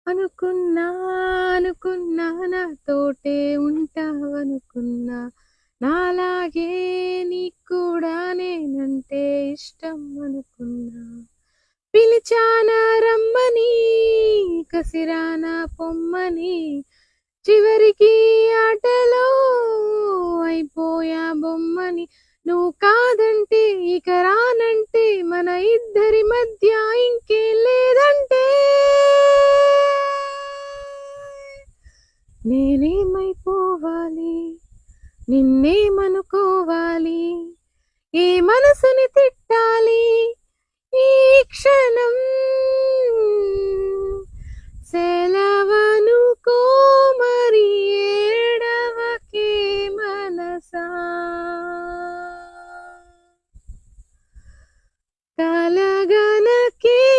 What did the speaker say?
అనుకున్నా అనుకున్నా నాతోటే ఉంటావనుకున్నా, నాలాగే నీకు కూడా నేనంటే ఇష్టం అనుకున్నా. పిలిచానా రమ్మని, కసిరానా పొమ్మని, చివరికి ఆటలో అయిపోయా బొమ్మని. నువ్వు కాదంటే ఇక రానంటే, మన ఇద్దరి మధ్య ఇంకేం లేదంటే, నేనేమైపోవాలి, నిన్నే